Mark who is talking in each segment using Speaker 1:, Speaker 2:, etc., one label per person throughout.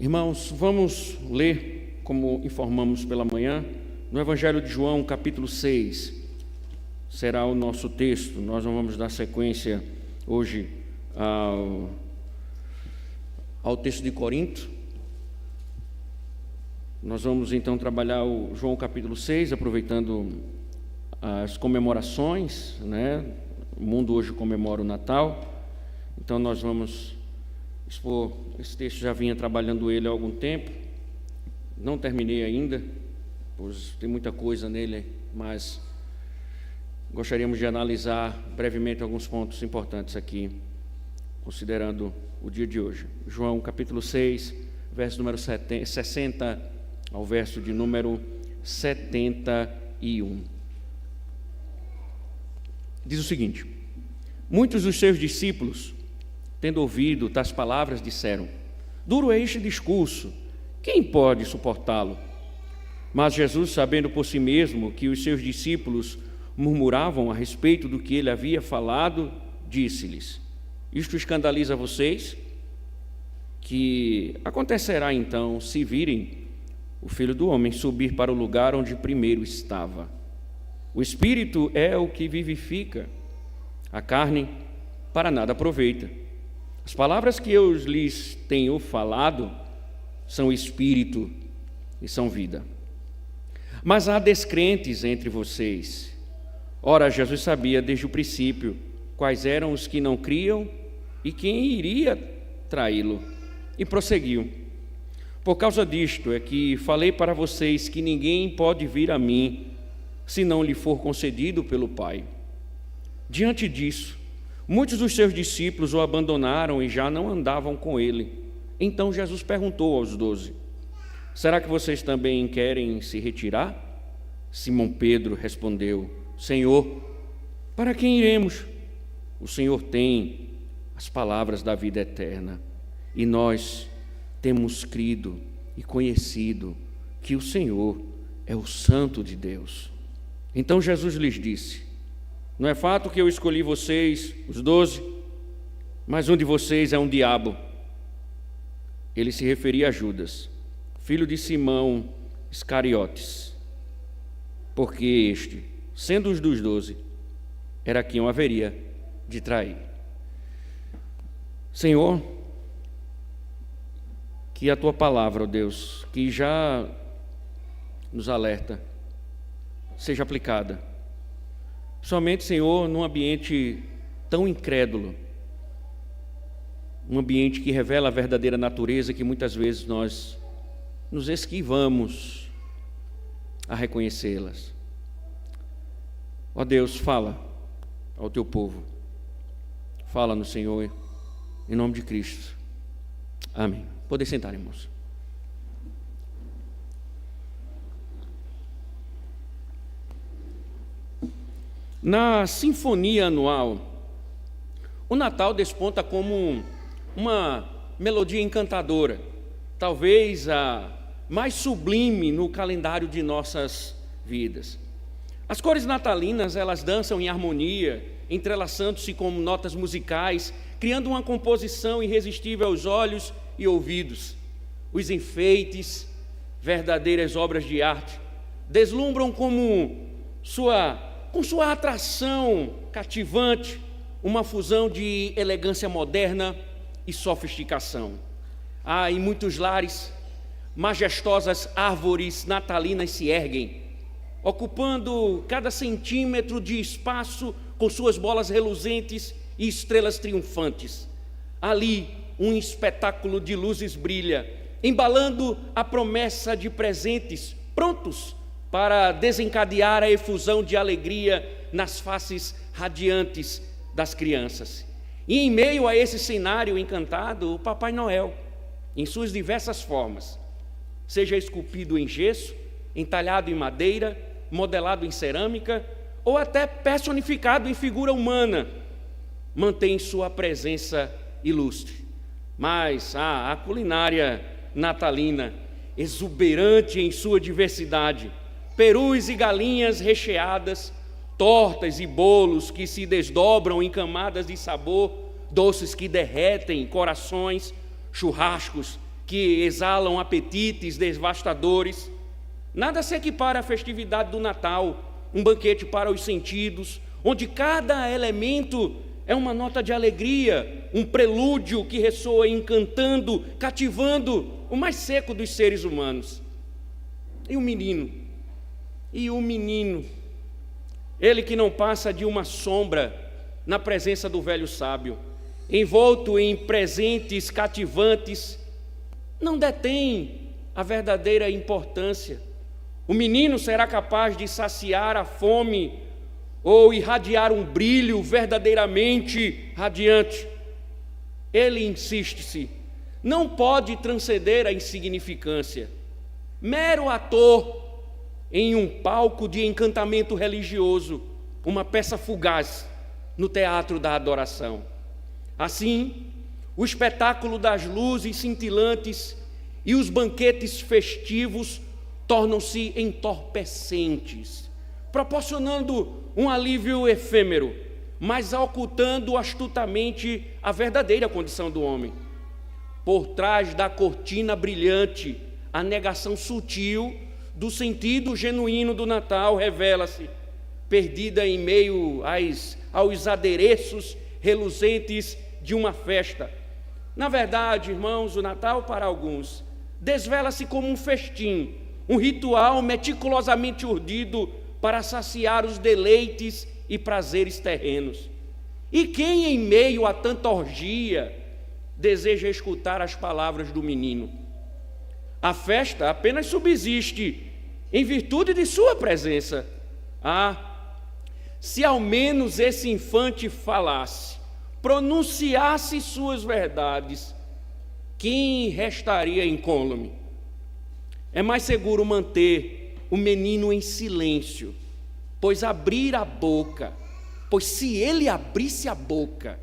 Speaker 1: Irmãos, vamos ler, como informamos pela manhã, no Evangelho de João, capítulo 6, será o nosso texto. Nós não vamos dar sequência hoje ao texto de Corinto. Nós vamos então trabalhar o João capítulo 6, aproveitando as comemorações, né? O mundo hoje comemora o Natal, então nós vamos expor. Esse texto já vinha trabalhando ele há algum tempo, não terminei ainda, pois tem muita coisa nele, mas gostaríamos de analisar brevemente alguns pontos importantes aqui, considerando o dia de hoje. João capítulo 6, verso número 60 ao verso de número 71. Diz o seguinte: muitos dos seus discípulos, tendo ouvido tais palavras, disseram: duro é este discurso, quem pode suportá-lo? Mas Jesus, sabendo por si mesmo que os seus discípulos murmuravam a respeito do que ele havia falado, disse-lhes: isto escandaliza vocês? Que acontecerá então se virem o Filho do Homem subir para o lugar onde primeiro estava? O Espírito é o que vivifica, a carne para nada aproveita. As palavras que eu lhes tenho falado são Espírito e são vida. Mas há descrentes entre vocês. Ora, Jesus sabia desde o princípio quais eram os que não criam e quem iria traí-lo. E prosseguiu: por causa disto é que falei para vocês que ninguém pode vir a mim se não lhe for concedido pelo Pai. Diante disso, muitos dos seus discípulos o abandonaram e já não andavam com ele. Então Jesus perguntou aos 12: será que vocês também querem se retirar? Simão Pedro respondeu: Senhor, para quem iremos? O Senhor tem as palavras da vida eterna, e nós temos crido e conhecido que o Senhor é o Santo de Deus. Então Jesus lhes disse: não é fato que eu escolhi vocês, os 12, mas um de vocês é um diabo. Ele se referia a Judas, filho de Simão Iscariotes, porque este, sendo os dos 12, era quem o haveria de trair. Senhor, que a Tua palavra, ó Deus, que já nos alerta, seja aplicada. Somente, Senhor, num ambiente tão incrédulo, um ambiente que revela a verdadeira natureza, que muitas vezes nós nos esquivamos a reconhecê-las. Ó Deus, fala ao Teu povo. Fala-nos, Senhor, em nome de Cristo. Amém. Podem sentar, irmãos. Na sinfonia anual, o Natal desponta como uma melodia encantadora, talvez a mais sublime no calendário de nossas vidas. As cores natalinas, elas dançam em harmonia, entrelaçando-se como notas musicais, criando uma composição irresistível aos olhos e ouvidos. Os enfeites, verdadeiras obras de arte, deslumbram com sua atração cativante, uma fusão de elegância moderna e sofisticação. Há em muitos lares, majestosas árvores natalinas se erguem, ocupando cada centímetro de espaço com suas bolas reluzentes e estrelas triunfantes. Ali, um espetáculo de luzes brilha, embalando a promessa de presentes prontos para desencadear a efusão de alegria nas faces radiantes das crianças. E em meio a esse cenário encantado, o Papai Noel, em suas diversas formas, seja esculpido em gesso, entalhado em madeira, modelado em cerâmica, ou até personificado em figura humana, mantém sua presença ilustre. Mas a culinária natalina, exuberante em sua diversidade, perus e galinhas recheadas, tortas e bolos que se desdobram em camadas de sabor, doces que derretem corações, churrascos que exalam apetites devastadores. Nada se equipara à festividade do Natal, um banquete para os sentidos, onde cada elemento é uma nota de alegria, um prelúdio que ressoa encantando, cativando o mais seco dos seres humanos. E o menino? Ele que não passa de uma sombra na presença do velho sábio, envolto em presentes cativantes, não detém a verdadeira importância. O menino será capaz de saciar a fome ou irradiar um brilho verdadeiramente radiante. Ele, insiste-se, não pode transcender a insignificância. Mero ator em um palco de encantamento religioso, uma peça fugaz no teatro da adoração. Assim, o espetáculo das luzes cintilantes e os banquetes festivos tornam-se entorpecentes, proporcionando um alívio efêmero, mas ocultando astutamente a verdadeira condição do homem. Por trás da cortina brilhante, a negação sutil do sentido genuíno do Natal revela-se, perdida em meio aos adereços reluzentes de uma festa. Na verdade, irmãos, o Natal para alguns desvela-se como um festim, um ritual meticulosamente urdido para saciar os deleites e prazeres terrenos. E quem em meio a tanta orgia deseja escutar as palavras do menino? A festa apenas subsiste em virtude de sua presença. Se ao menos esse infante falasse, pronunciasse suas verdades, quem restaria incólume? É mais seguro manter o menino em silêncio, pois se ele abrisse a boca,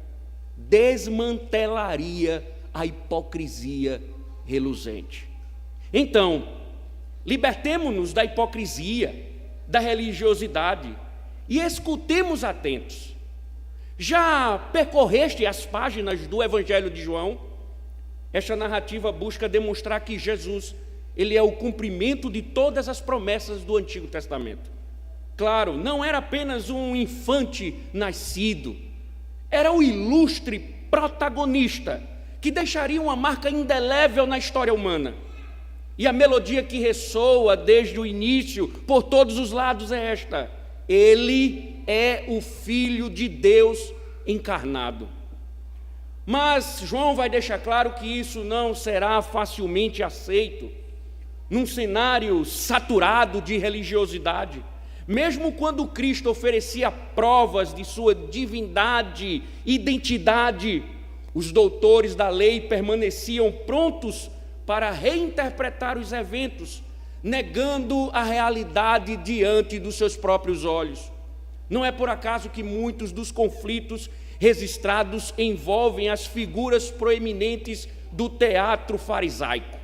Speaker 1: desmantelaria a hipocrisia reluzente. Então, libertemo-nos da hipocrisia, da religiosidade e escutemos atentos. Já percorreste as páginas do Evangelho de João? Esta narrativa busca demonstrar que Jesus, ele é o cumprimento de todas as promessas do Antigo Testamento. Claro, não era apenas um infante nascido, era o ilustre protagonista que deixaria uma marca indelével na história humana. E a melodia que ressoa desde o início, por todos os lados, é esta: ele é o Filho de Deus encarnado. Mas João vai deixar claro que isso não será facilmente aceito num cenário saturado de religiosidade. Mesmo quando Cristo oferecia provas de sua divindade, identidade, os doutores da lei permaneciam prontos para reinterpretar os eventos, negando a realidade diante dos seus próprios olhos. Não é por acaso que muitos dos conflitos registrados envolvem as figuras proeminentes do teatro farisaico.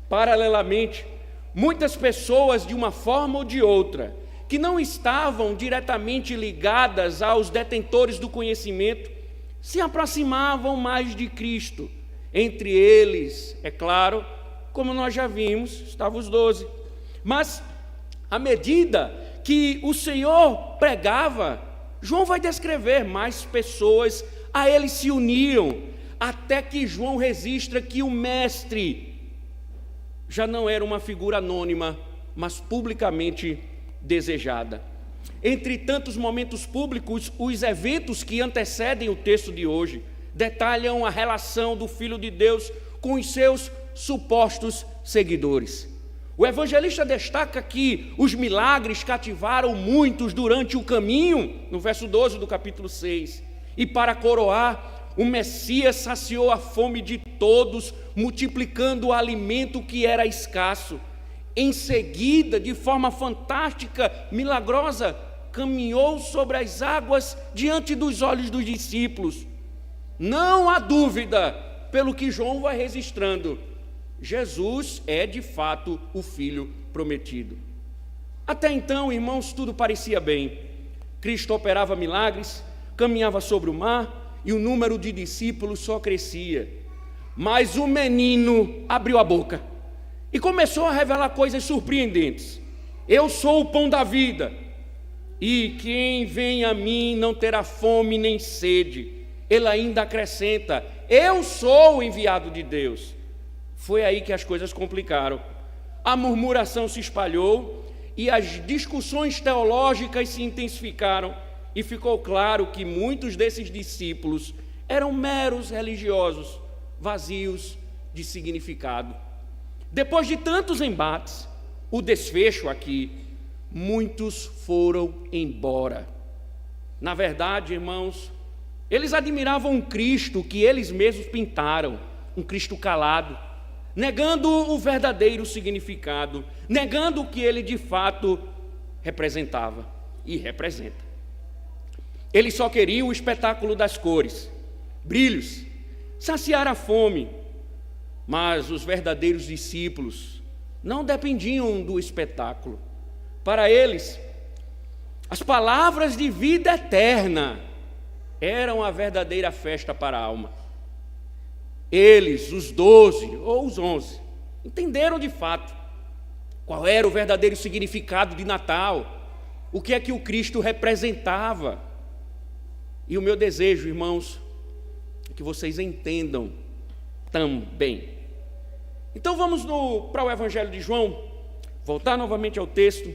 Speaker 1: Paralelamente, muitas pessoas, de uma forma ou de outra, que não estavam diretamente ligadas aos detentores do conhecimento, se aproximavam mais de Cristo. Entre eles, é claro, como nós já vimos, estavam os 12. Mas, à medida que o Senhor pregava, João vai descrever mais pessoas, a ele se uniam, até que João registra que o mestre já não era uma figura anônima, mas publicamente desejada. Entre tantos momentos públicos, os eventos que antecedem o texto de hoje detalham a relação do Filho de Deus com os seus supostos seguidores. O evangelista destaca que os milagres cativaram muitos durante o caminho, no verso 12 do capítulo 6. E para coroar, o Messias saciou a fome de todos, multiplicando o alimento que era escasso. Em seguida, de forma fantástica, milagrosa, caminhou sobre as águas diante dos olhos dos discípulos. Não há dúvida, pelo que João vai registrando, Jesus é de fato o Filho prometido. Até então, irmãos, tudo parecia bem. Cristo operava milagres, caminhava sobre o mar e o número de discípulos só crescia. Mas o menino abriu a boca e começou a revelar coisas surpreendentes. Eu sou o pão da vida, e quem vem a mim não terá fome nem sede. Ele ainda acrescenta: eu sou o enviado de Deus. Foi aí que as coisas complicaram. A murmuração se espalhou e as discussões teológicas se intensificaram, e ficou claro que muitos desses discípulos eram meros religiosos, vazios de significado. Depois de tantos embates, o desfecho aqui: muitos foram embora. Na verdade, irmãos, eles admiravam um Cristo que eles mesmos pintaram, um Cristo calado, negando o verdadeiro significado, negando o que ele de fato representava e representa. Eles só queriam o espetáculo das cores, brilhos, saciar a fome, mas os verdadeiros discípulos não dependiam do espetáculo. Para eles, as palavras de vida eterna eram a verdadeira festa para a alma. Eles, os 12 ou os 11, entenderam de fato qual era o verdadeiro significado de Natal, o que é que o Cristo representava. E o meu desejo, irmãos, é que vocês entendam também. Então vamos para o Evangelho de João, voltar novamente ao texto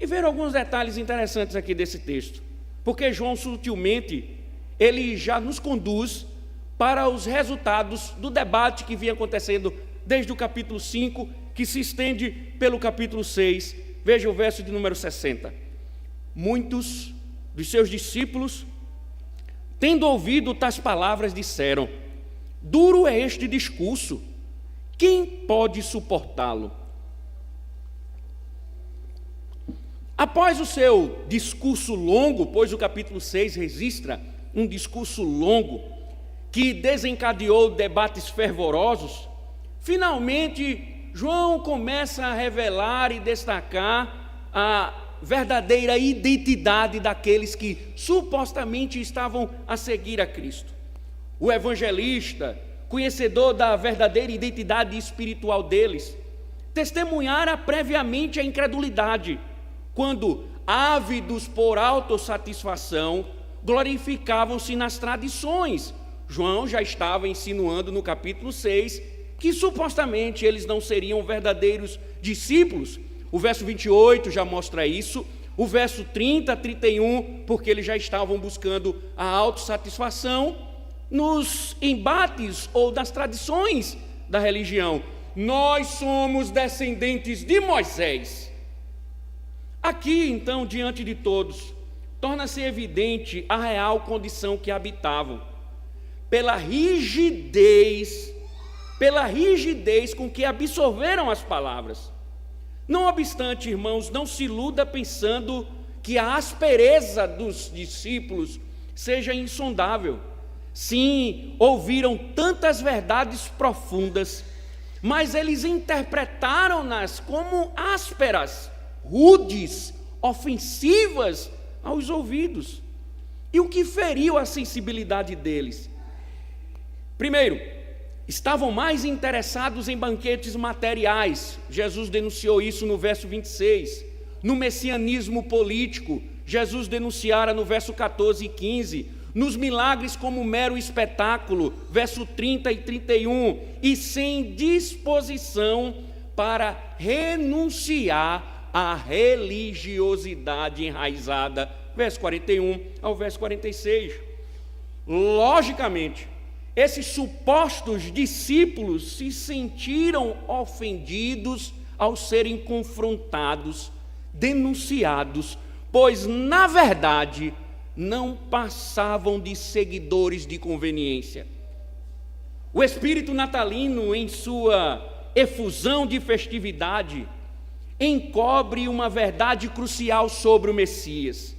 Speaker 1: e ver alguns detalhes interessantes aqui desse texto, porque João sutilmente ele já nos conduz para os resultados do debate que vinha acontecendo desde o capítulo 5, que se estende pelo capítulo 6. Veja o verso de número 60. Muitos dos seus discípulos, tendo ouvido tais palavras, disseram: duro é este discurso, quem pode suportá-lo? Após o seu discurso longo, pois o capítulo 6 registra um discurso longo, que desencadeou debates fervorosos, finalmente João começa a revelar e destacar a verdadeira identidade daqueles que supostamente estavam a seguir a Cristo. O evangelista, conhecedor da verdadeira identidade espiritual deles, testemunhara previamente a incredulidade, quando, ávidos por autossatisfação, glorificavam-se nas tradições. João já estava insinuando no capítulo 6 que supostamente eles não seriam verdadeiros discípulos. O verso 28 já mostra isso, o verso 30, 31, porque eles já estavam buscando a autossatisfação nos embates ou das tradições da religião. Nós somos descendentes de Moisés. Aqui, então, diante de todos, torna-se evidente a real condição que habitavam, pela rigidez com que absorveram as palavras. Não obstante, irmãos, não se iluda pensando que a aspereza dos discípulos seja insondável. Sim, ouviram tantas verdades profundas, mas eles interpretaram-nas como ásperas, rudes, ofensivas aos ouvidos. E o que feriu a sensibilidade deles? Primeiro, estavam mais interessados em banquetes materiais. Jesus denunciou isso no verso 26. No messianismo político, Jesus denunciara no verso 14 e 15. Nos milagres como mero espetáculo, verso 30 e 31. E sem disposição para renunciar à religiosidade enraizada, verso 41 ao verso 46. Logicamente, esses supostos discípulos se sentiram ofendidos ao serem confrontados, denunciados, pois, na verdade, não passavam de seguidores de conveniência. O espírito natalino, em sua efusão de festividade, encobre uma verdade crucial sobre o Messias.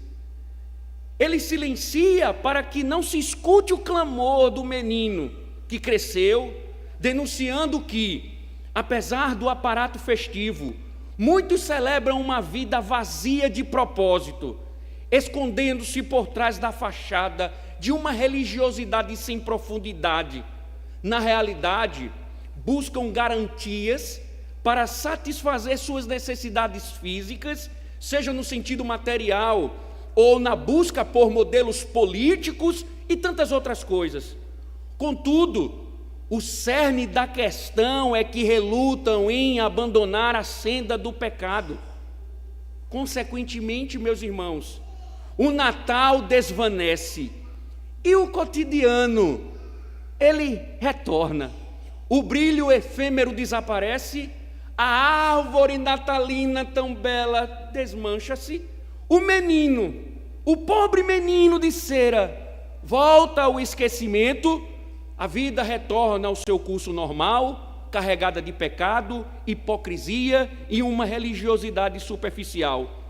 Speaker 1: Ele silencia para que não se escute o clamor do menino que cresceu, denunciando que, apesar do aparato festivo, muitos celebram uma vida vazia de propósito, escondendo-se por trás da fachada de uma religiosidade sem profundidade. na realidade, buscam garantias para satisfazer suas necessidades físicas, seja no sentido material ou na busca por modelos políticos e tantas outras coisas. Contudo, o cerne da questão é que relutam em abandonar a senda do pecado. Consequentemente, meus irmãos, o Natal desvanece e o cotidiano, ele retorna. O brilho efêmero desaparece, a árvore natalina tão bela desmancha-se, o menino, o pobre menino de cera, volta ao esquecimento, a vida retorna ao seu curso normal, carregada de pecado, hipocrisia e uma religiosidade superficial.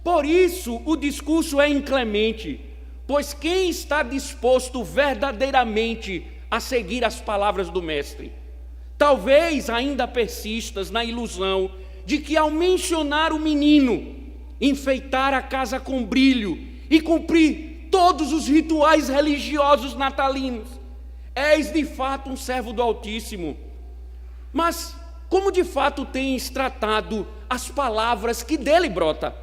Speaker 1: Por isso, o discurso é inclemente, pois quem está disposto verdadeiramente a seguir as palavras do Mestre? Talvez ainda persistas na ilusão de que, ao mencionar o menino, enfeitar a casa com brilho e cumprir todos os rituais religiosos natalinos, és de fato um servo do Altíssimo. Mas como de fato tens tratado as palavras que dele brota?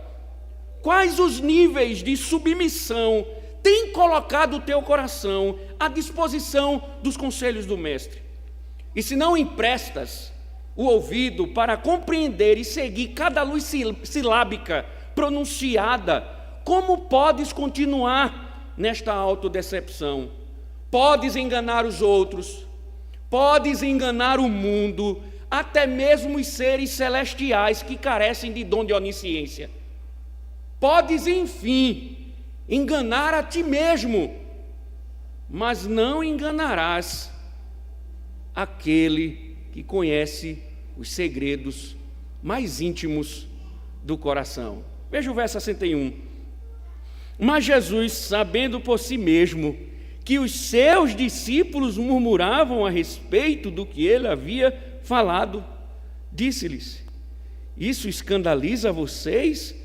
Speaker 1: Quais os níveis de submissão tem colocado o teu coração à disposição dos conselhos do Mestre? E se não emprestas o ouvido para compreender e seguir cada luz silábica pronunciada, como podes continuar nesta autodecepção? Podes enganar os outros, podes enganar o mundo, até mesmo os seres celestiais que carecem de dom de onisciência. Podes, enfim, enganar a ti mesmo, mas não enganarás aquele que conhece os segredos mais íntimos do coração. Veja o verso 61. Mas Jesus, sabendo por si mesmo que os seus discípulos murmuravam a respeito do que ele havia falado, disse-lhes: isso escandaliza vocês?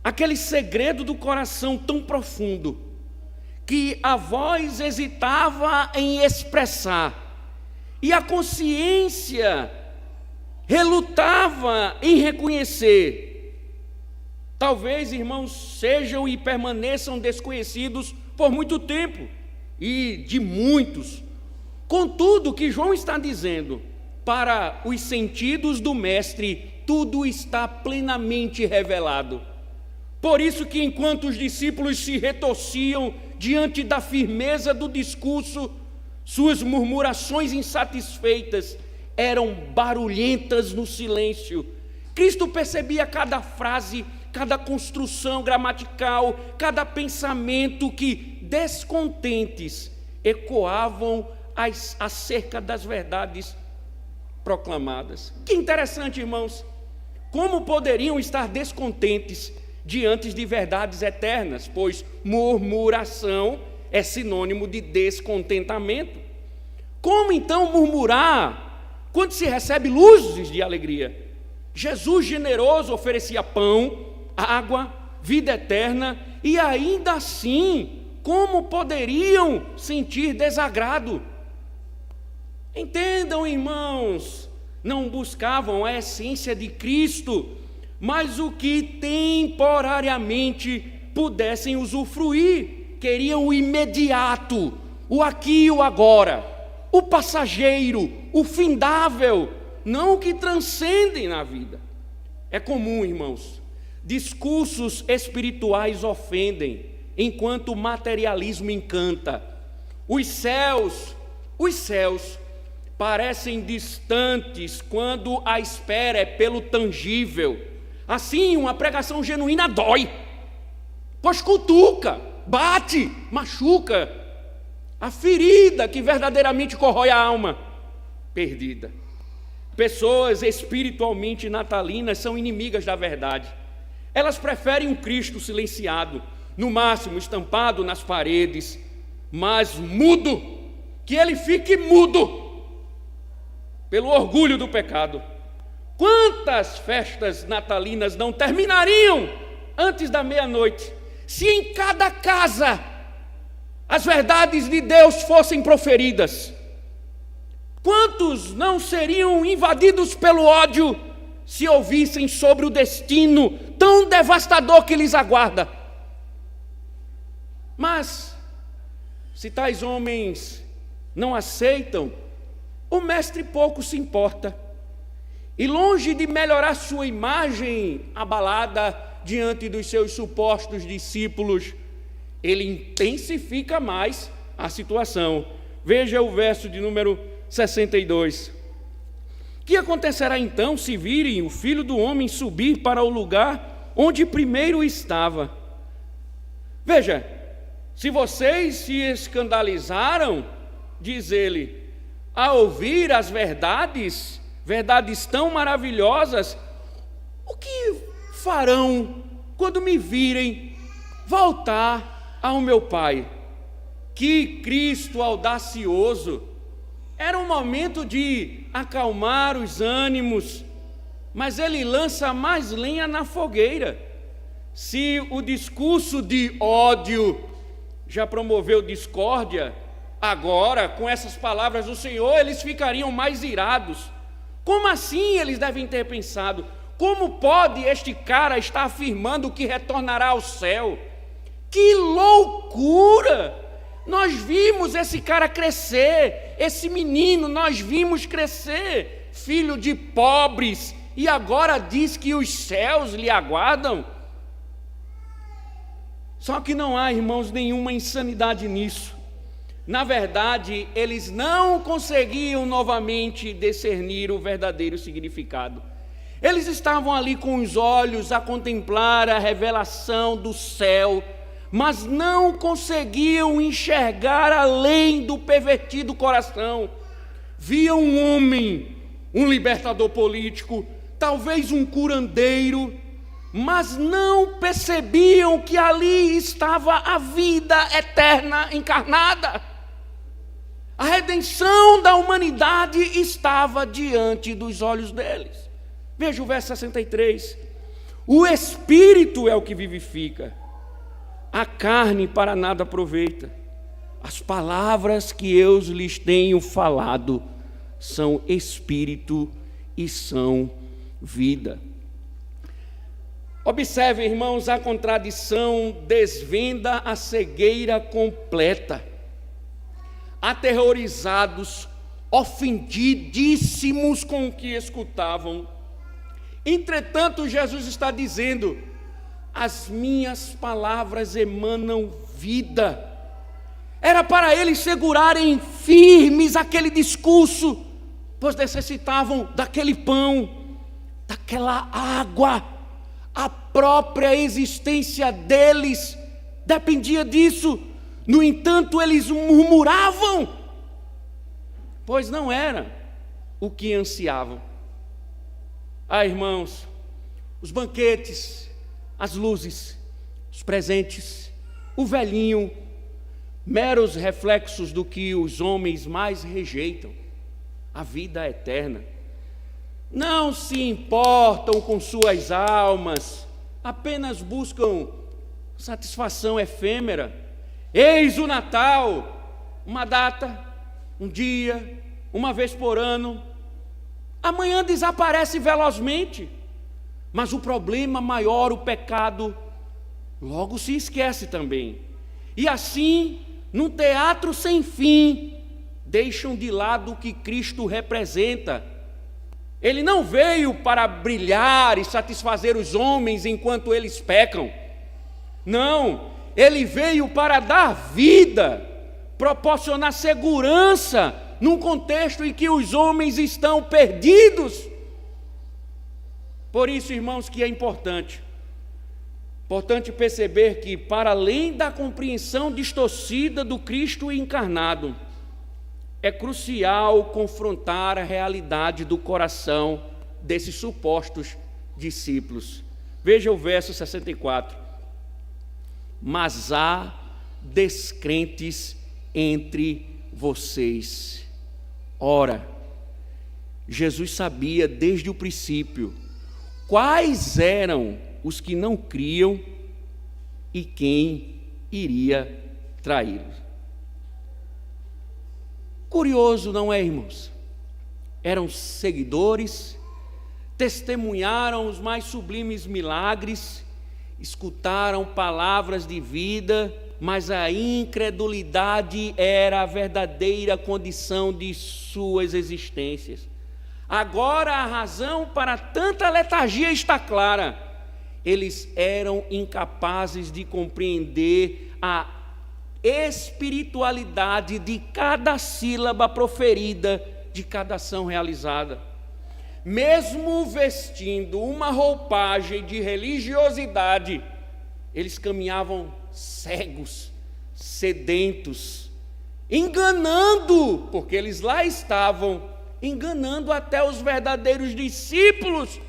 Speaker 1: Aquele segredo do coração tão profundo que a voz hesitava em expressar e a consciência relutava em reconhecer. Talvez, irmãos, sejam e permaneçam desconhecidos por muito tempo e de muitos. Contudo, o que João está dizendo, para os sentidos do Mestre, tudo está plenamente revelado. Por isso que enquanto os discípulos se retorciam diante da firmeza do discurso, suas murmurações insatisfeitas eram barulhentas no silêncio. Cristo percebia cada frase, cada construção gramatical, cada pensamento que, descontentes, ecoavam acerca das verdades proclamadas. Que interessante, irmãos! Como poderiam estar descontentes diante de verdades eternas? Pois murmuração é sinônimo de descontentamento. Como então murmurar quando se recebe luzes de alegria? Jesus generoso oferecia pão, água, vida eterna, e ainda assim, como poderiam sentir desagrado? Entendam, irmãos, não buscavam a essência de Cristo, mas o que temporariamente pudessem usufruir. Queriam o imediato, o aqui e o agora, o passageiro, o findável, não o que transcendem na vida. É comum, irmãos, discursos espirituais ofendem, enquanto o materialismo encanta. Os céus parecem distantes quando a espera é pelo tangível. Assim, uma pregação genuína dói, pois cutuca, bate, machuca a ferida que verdadeiramente corrói a alma perdida. Pessoas espiritualmente natalinas são inimigas da verdade. Elas preferem um Cristo silenciado, no máximo estampado nas paredes, mas mudo, que ele fique mudo pelo orgulho do pecado. Quantas festas natalinas não terminariam antes da meia-noite, se em cada casa as verdades de Deus fossem proferidas? muitos não seriam invadidos pelo ódio se ouvissem sobre o destino tão devastador que lhes aguarda. Mas, se tais homens não aceitam, o mestre pouco se importa. E longe de melhorar sua imagem abalada diante dos seus supostos discípulos, ele intensifica mais a situação. Veja o verso de número 62. Que acontecerá então se virem o Filho do Homem subir para o lugar onde primeiro estava? Veja, se vocês se escandalizaram, diz ele, a ouvir as verdades tão maravilhosas, o que farão quando me virem voltar ao meu Pai? Que Cristo audacioso! Era um momento de acalmar os ânimos, mas ele lança mais lenha na fogueira. Se o discurso de ódio já promoveu discórdia, agora, com essas palavras do Senhor, eles ficariam mais irados. Como assim, eles devem ter pensado? Como pode este cara estar afirmando que retornará ao céu? Que loucura! Nós vimos esse cara crescer, esse menino, nós vimos crescer, filho de pobres, e agora diz que os céus lhe aguardam. Só que não há, irmãos, nenhuma insanidade nisso. Na verdade, eles não conseguiam novamente discernir o verdadeiro significado. Eles estavam ali com os olhos a contemplar a revelação do céu, mas não conseguiam enxergar além do pervertido coração. Viam um homem, um libertador político, talvez um curandeiro, mas não percebiam que ali estava a vida eterna encarnada. A redenção da humanidade estava diante dos olhos deles. Veja o verso 63. O Espírito é o que vivifica, a carne para nada aproveita. As palavras que eu lhes tenho falado são espírito e são vida. Observe, irmãos, a contradição desvenda a cegueira completa. Aterrorizados, ofendidíssimos com o que escutavam. Entretanto, Jesus está dizendo: as minhas palavras emanam vida. Era para eles segurarem firmes aquele discurso, pois necessitavam daquele pão, daquela água. A própria existência deles dependia disso. No entanto, eles murmuravam, pois não era o que ansiavam. Ah, irmãos, os banquetes, as luzes, os presentes, o velhinho, meros reflexos do que os homens mais rejeitam, a vida eterna. Não se importam com suas almas, apenas buscam satisfação efêmera. Eis o Natal, uma data, um dia, uma vez por ano. Amanhã desaparece velozmente. Mas o problema maior, o pecado, logo se esquece também. E assim, num teatro sem fim, deixam de lado o que Cristo representa. Ele não veio para brilhar e satisfazer os homens enquanto eles pecam. Não, ele veio para dar vida, proporcionar segurança num contexto em que os homens estão perdidos. Por isso, irmãos, que é importante perceber que, para além da compreensão distorcida do Cristo encarnado, é crucial confrontar a realidade do coração desses supostos discípulos. Veja o verso 64. Mas há descrentes entre vocês. Ora, Jesus sabia desde o princípio quais eram os que não criam e quem iria traí-los. Curioso, não é, irmãos? eram seguidores, testemunharam os mais sublimes milagres, escutaram palavras de vida, mas a incredulidade era a verdadeira condição de suas existências. Agora a razão para tanta letargia está clara. Eles eram incapazes de compreender a espiritualidade de cada sílaba proferida, de cada ação realizada. Mesmo vestindo uma roupagem de religiosidade, eles caminhavam cegos, sedentos, enganando, porque eles lá estavam, enganando até os verdadeiros discípulos.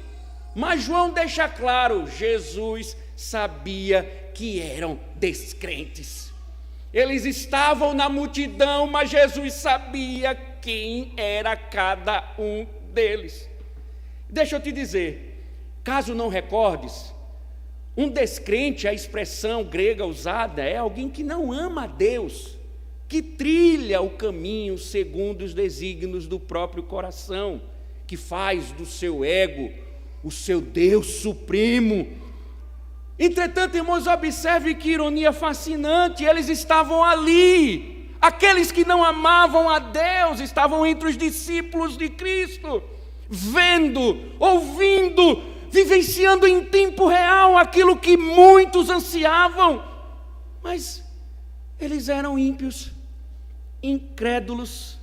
Speaker 1: Mas João deixa claro, Jesus sabia que eram descrentes. Eles estavam na multidão, mas Jesus sabia quem era cada um deles. Deixa eu te dizer, caso não recordes, um descrente, a expressão grega usada, é alguém que não ama a Deus, que trilha o caminho segundo os desígnios do próprio coração, que faz do seu ego o seu Deus supremo. Entretanto, irmãos, observe que ironia fascinante, eles estavam ali, aqueles que não amavam a Deus, estavam entre os discípulos de Cristo, vendo, ouvindo, vivenciando em tempo real aquilo que muitos ansiavam, mas eles eram ímpios, incrédulos.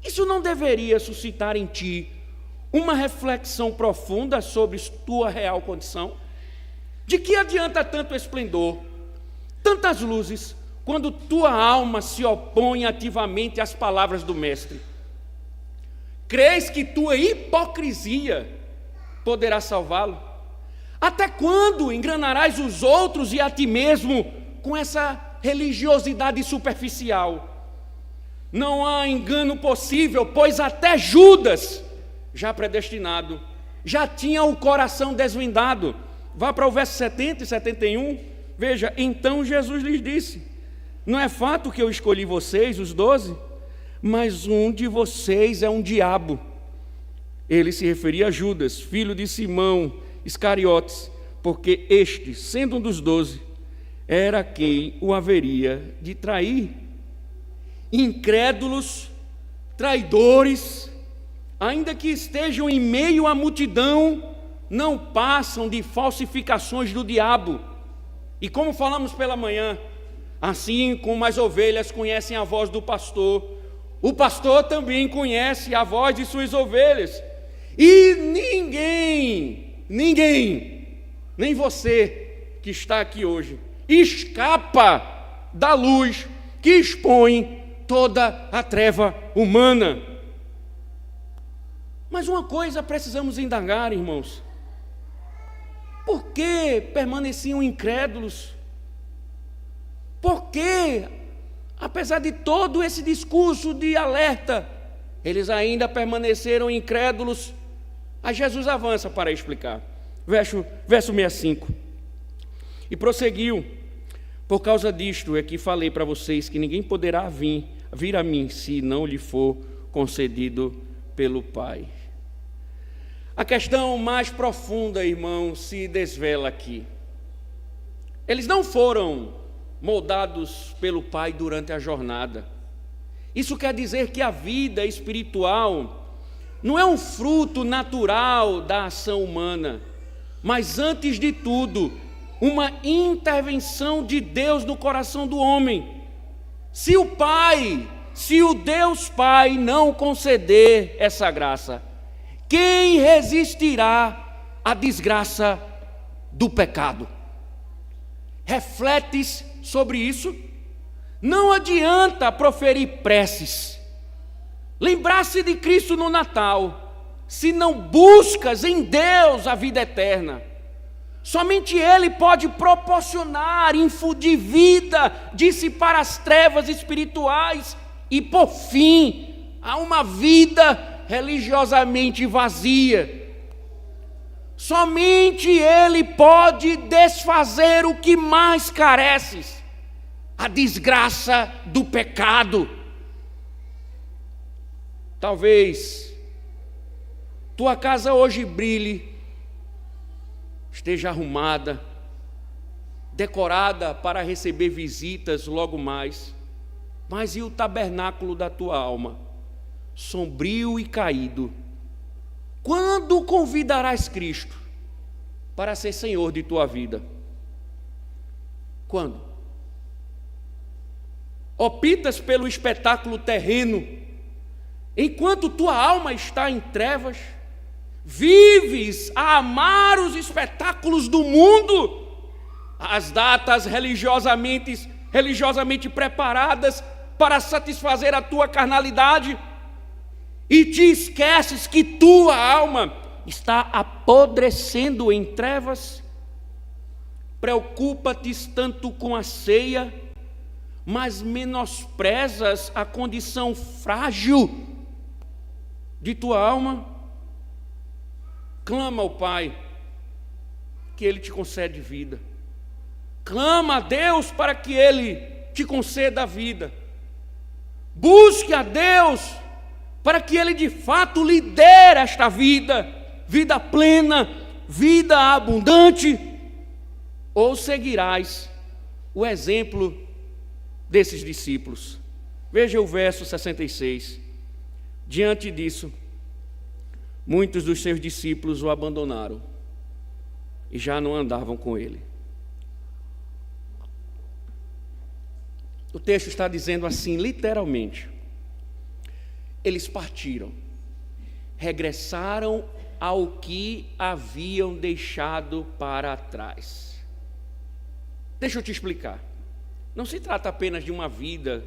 Speaker 1: Isso não deveria suscitar em ti uma reflexão profunda sobre tua real condição? De que adianta tanto esplendor, tantas luzes, quando tua alma se opõe ativamente às palavras do Mestre? Crês que tua hipocrisia poderá salvá-lo? Até quando engranarás os outros e a ti mesmo com essa religiosidade superficial? Não há engano possível, pois até Judas, já predestinado, já tinha o coração desvendado. Vá para o verso 70 e 71, veja, então Jesus lhes disse, não é fato que eu escolhi vocês, os 12, mas um de vocês é um diabo. Ele se referia a Judas, filho de Simão Iscariotes, porque este, sendo um dos 12, era quem o haveria de trair. Incrédulos, traidores, ainda que estejam em meio à multidão, não passam de falsificações do diabo. E como falamos pela manhã, assim como as ovelhas conhecem a voz do pastor, o pastor também conhece a voz de suas ovelhas. E ninguém, nem você que está aqui hoje, escapa da luz que expõe toda a treva humana. Mas uma coisa precisamos indagar, irmãos: por que permaneciam incrédulos? Por que, apesar de todo esse discurso de alerta, eles ainda permaneceram incrédulos? Aí Jesus avança para explicar. Verso 65. E prosseguiu: por causa disto é que falei para vocês que ninguém poderá vir a mim se não lhe for concedido pelo Pai. A questão mais profunda, irmão, se desvela aqui. Eles não foram moldados pelo Pai durante a jornada. Isso quer dizer que a vida espiritual não é um fruto natural da ação humana, mas antes de tudo, uma intervenção de Deus no coração do homem. Se o Deus Pai não conceder essa graça, quem resistirá à desgraça do pecado? Refletes sobre isso? Não adianta proferir preces, lembrar-se de Cristo no Natal, se não buscas em Deus a vida eterna. Somente Ele pode proporcionar, infundir vida, dissipar as trevas espirituais e, por fim, a uma vida religiosamente vazia. Somente Ele pode desfazer o que mais careces, a desgraça do pecado. Talvez tua casa hoje brilhe, esteja arrumada, decorada para receber visitas logo mais. Mas e o tabernáculo da tua alma, sombrio e caído? Quando convidarás Cristo para ser Senhor de tua vida? Quando? Optas pelo espetáculo terreno, enquanto tua alma está em trevas? Vives a amar os espetáculos do mundo, as datas religiosamente preparadas para satisfazer a tua carnalidade, e te esqueces que tua alma está apodrecendo em trevas? Preocupa-te tanto com a ceia, mas menosprezas a condição frágil de tua alma? Clama ao Pai, que Ele te concede vida. Clama a Deus para que Ele te conceda a vida. Busque a Deus para que Ele de fato lhe dê esta vida, vida plena, vida abundante. Ou seguirás o exemplo desses discípulos? Veja o verso 66. Diante disso, muitos dos seus discípulos o abandonaram e já não andavam com ele. O texto está dizendo assim, literalmente: eles partiram, regressaram ao que haviam deixado para trás. Deixa eu te explicar. Não se trata apenas de uma vida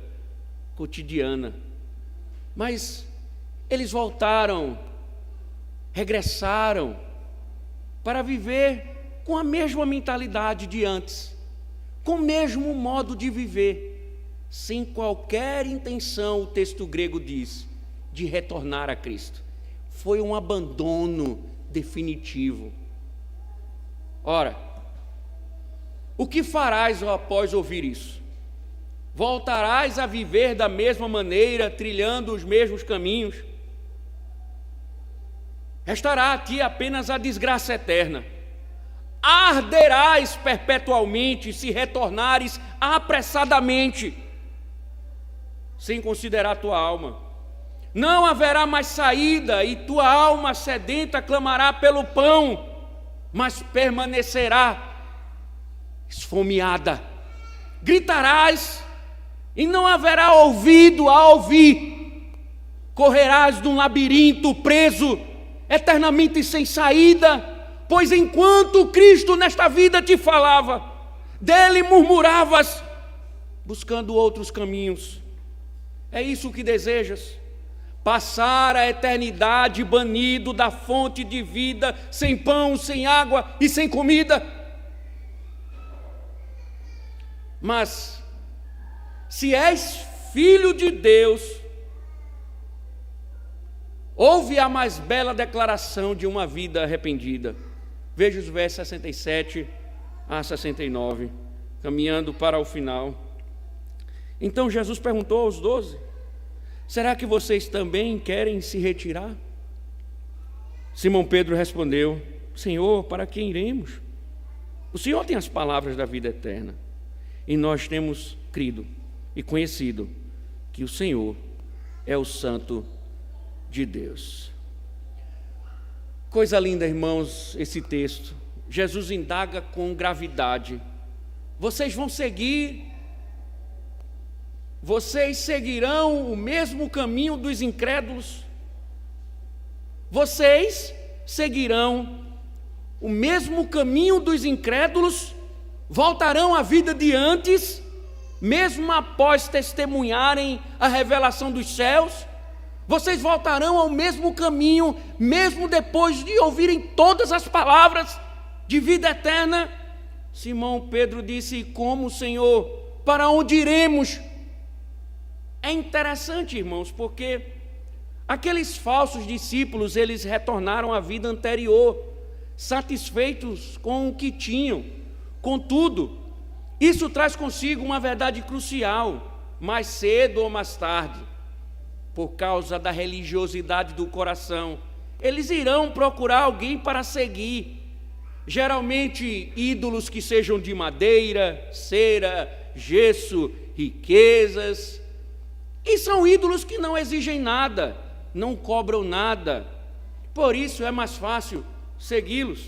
Speaker 1: cotidiana, mas eles voltaram, regressaram para viver com a mesma mentalidade de antes, com o mesmo modo de viver, sem qualquer intenção, o texto grego diz, de retornar a Cristo. Foi um abandono definitivo. Ora, o que farás após ouvir isso? Voltarás a viver da mesma maneira, trilhando os mesmos caminhos? Restará a ti apenas a desgraça eterna. Arderás perpetualmente se retornares apressadamente, sem considerar tua alma. Não haverá mais saída, e tua alma sedenta clamará pelo pão, mas permanecerá esfomeada. Gritarás, e não haverá ouvido a ouvir. Correrás num labirinto preso, eternamente sem saída, pois enquanto Cristo nesta vida te falava, dele murmuravas, buscando outros caminhos. É isso que desejas? Passar a eternidade banido da fonte de vida, sem pão, sem água e sem comida? Mas, se és filho de Deus, ouve a mais bela declaração de uma vida arrependida. Veja os versos 67 a 69, caminhando para o final. Então Jesus perguntou aos 12: será que vocês também querem se retirar? Simão Pedro respondeu: Senhor, para quem iremos? O Senhor tem as palavras da vida eterna, e nós temos crido e conhecido que o Senhor é o Santo de Deus. Coisa linda, irmãos, esse texto. Jesus indaga com gravidade: vocês vão seguir? Vocês seguirão o mesmo caminho dos incrédulos? Vocês seguirão o mesmo caminho dos incrédulos? Voltarão à vida de antes, mesmo após testemunharem a revelação dos céus? Vocês voltarão ao mesmo caminho, mesmo depois de ouvirem todas as palavras de vida eterna? Simão Pedro disse: como, Senhor? Para onde iremos? É interessante, irmãos, porque aqueles falsos discípulos, eles retornaram à vida anterior, satisfeitos com o que tinham. Contudo, isso traz consigo uma verdade crucial: mais cedo ou mais tarde, por causa da religiosidade do coração, eles irão procurar alguém para seguir. Geralmente ídolos que sejam de madeira, cera, gesso, riquezas. E são ídolos que não exigem nada, não cobram nada. Por isso é mais fácil segui-los.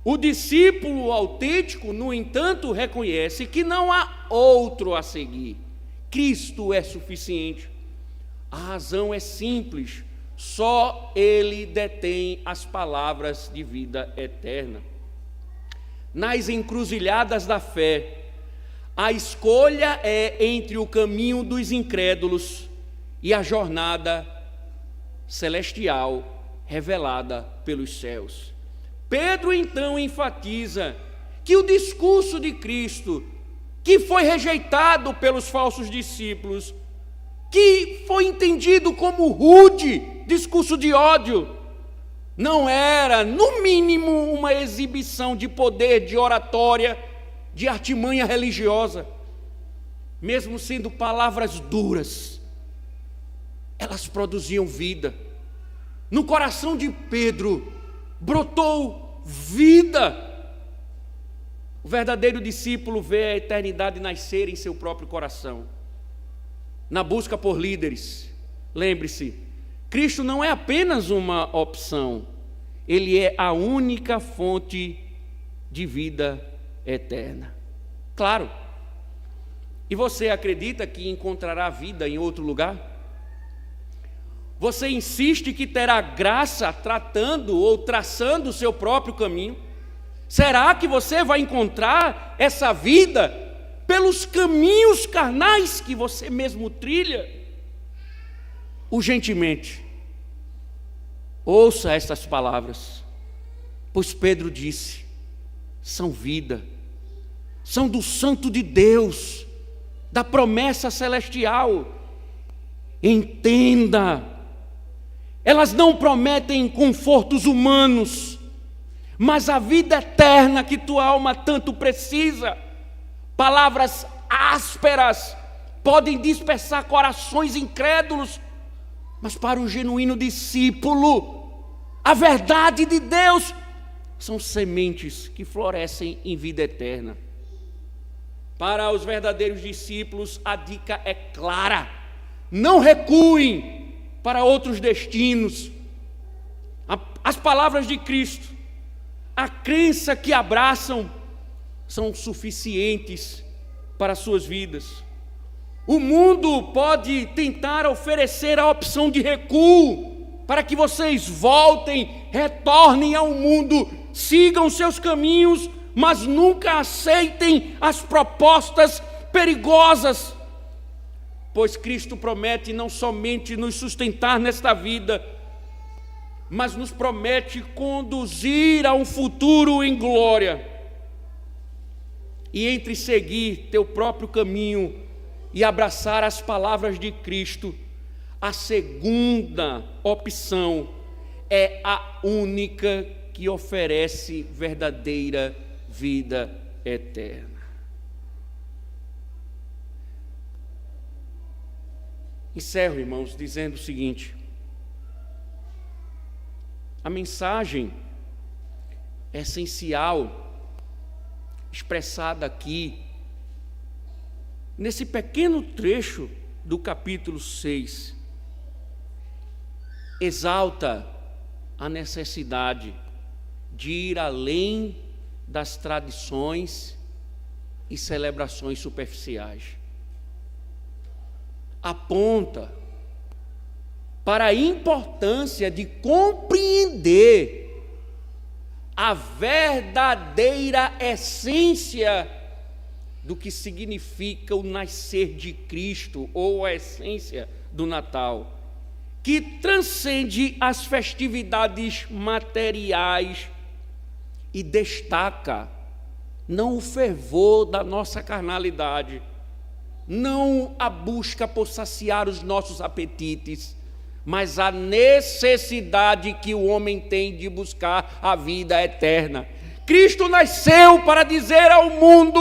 Speaker 1: O discípulo autêntico, no entanto, reconhece que não há outro a seguir. Cristo é suficiente. A razão é simples. Só Ele detém as palavras de vida eterna. Nas encruzilhadas da fé, a escolha é entre o caminho dos incrédulos e a jornada celestial revelada pelos céus. Pedro então enfatiza que o discurso de Cristo, que foi rejeitado pelos falsos discípulos, que foi entendido como rude, discurso de ódio, não era, no mínimo, uma exibição de poder, de oratória, de artimanha religiosa. Mesmo sendo palavras duras, elas produziam vida. No coração de Pedro brotou vida. O verdadeiro discípulo vê a eternidade nascer em seu próprio coração. Na busca por líderes, lembre-se, Cristo não é apenas uma opção, Ele é a única fonte de vida eterna. Claro. E você acredita que encontrará vida em outro lugar? Você insiste que terá graça tratando ou traçando o seu próprio caminho? Será que você vai encontrar essa vida pelos caminhos carnais que você mesmo trilha? Urgentemente, ouça estas palavras, pois Pedro disse: são vida, são do Santo de Deus, da promessa celestial. Entenda, elas não prometem confortos humanos, mas a vida eterna que tua alma tanto precisa. Palavras ásperas podem dispersar corações incrédulos, mas para um genuíno discípulo, a verdade de Deus são sementes que florescem em vida eterna. Para os verdadeiros discípulos, a dica é clara: não recuem para outros destinos. As palavras de Cristo, a crença que abraçam, são suficientes para suas vidas. O mundo pode tentar oferecer a opção de recuo, para que vocês voltem, retornem ao mundo, sigam seus caminhos, mas nunca aceitem as propostas perigosas, pois Cristo promete não somente nos sustentar nesta vida, mas nos promete conduzir a um futuro em glória. E entre seguir teu próprio caminho e abraçar as palavras de Cristo, a segunda opção é a única que oferece verdadeira vida eterna. Encerro, irmãos, dizendo o seguinte: a mensagem essencial expressada aqui, nesse pequeno trecho do capítulo 6, exalta a necessidade de ir além das tradições e celebrações superficiais. Aponta para a importância de compreender a verdadeira essência do que significa o nascer de Cristo, ou a essência do Natal, que transcende as festividades materiais e destaca não o fervor da nossa carnalidade, não a busca por saciar os nossos apetites, mas a necessidade que o homem tem de buscar a vida eterna. Cristo nasceu para dizer ao mundo: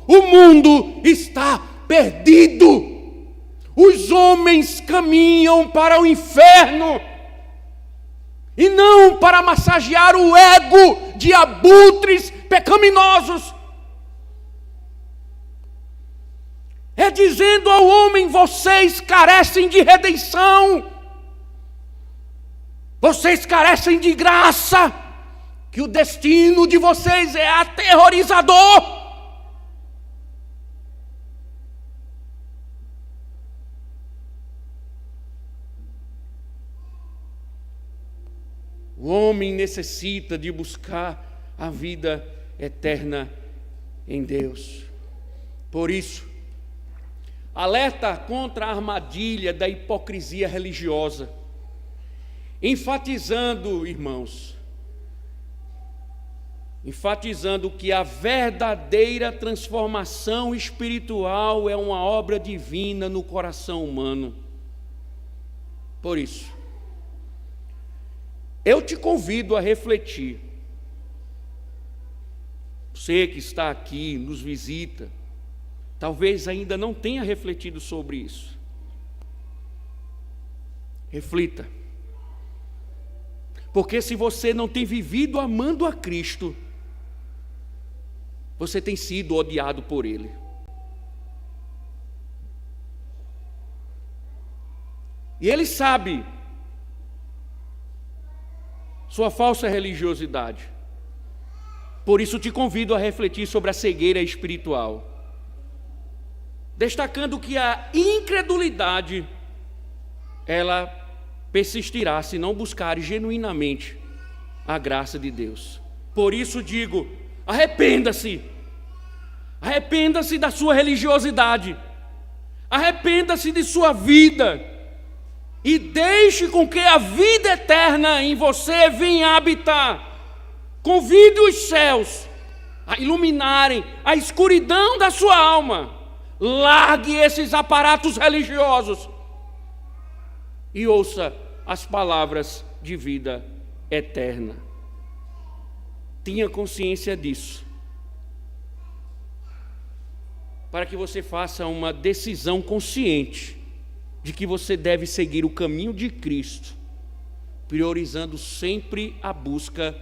Speaker 1: o mundo está perdido, os homens caminham para o inferno. e não para massagear o ego de abutres pecaminosos. É dizendo ao homem: vocês carecem de redenção, vocês carecem de graça, que o destino de vocês é aterrorizador. O homem necessita de buscar a vida eterna em Deus. Por isso, alerta contra a armadilha da hipocrisia religiosa, enfatizando, irmãos, que a verdadeira transformação espiritual é uma obra divina no coração humano. Por isso, eu te convido a refletir. Você que está aqui, nos visita, talvez ainda não tenha refletido sobre isso. Reflita. Porque se você não tem vivido amando a Cristo, você tem sido odiado por Ele. E Ele sabe sua falsa religiosidade. Por isso te convido a refletir sobre a cegueira espiritual, destacando que a incredulidade, ela persistirá se não buscar genuinamente a graça de Deus. Por isso digo: arrependa-se da sua religiosidade, arrependa-se de sua vida, e deixe com que a vida eterna em você venha habitar. Convide os céus a iluminarem a escuridão da sua alma. Largue esses aparatos religiosos e ouça as palavras de vida eterna. Tenha consciência disso, para que você faça uma decisão consciente de que você deve seguir o caminho de Cristo, priorizando sempre a busca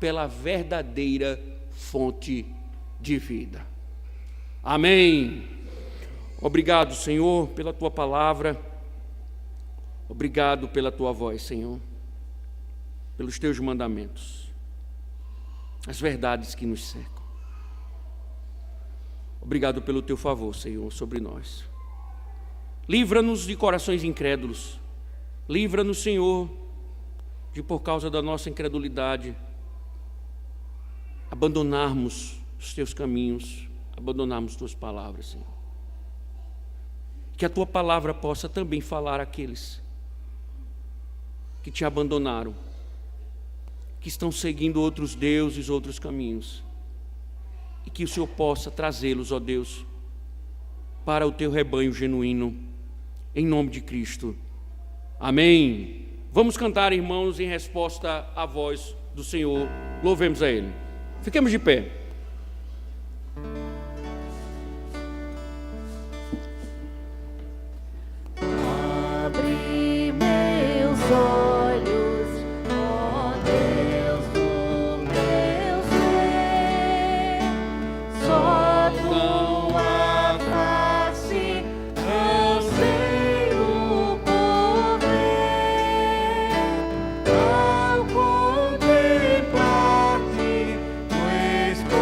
Speaker 1: pela verdadeira fonte de vida. Amém. Obrigado, Senhor, pela Tua palavra. Obrigado pela Tua voz, Senhor, pelos Teus mandamentos, as verdades que nos cercam. Obrigado pelo Teu favor, Senhor, sobre nós. Livra-nos de corações incrédulos. Livra-nos, Senhor, de, por causa da nossa incredulidade, abandonarmos os Teus caminhos, abandonarmos Tuas palavras, Senhor. Que a Tua palavra possa também falar àqueles que Te abandonaram, que estão seguindo outros deuses, outros caminhos, e que o Senhor possa trazê-los, ó Deus, para o Teu rebanho genuíno, em nome de Cristo. Amém. Vamos cantar, irmãos, em resposta à voz do Senhor. Louvemos a Ele. Fiquemos de pé.
Speaker 2: Abre meus olhos, ó Deus do meu ser, só Tua face anseio por ver. Ao contemplar-te, o Espírito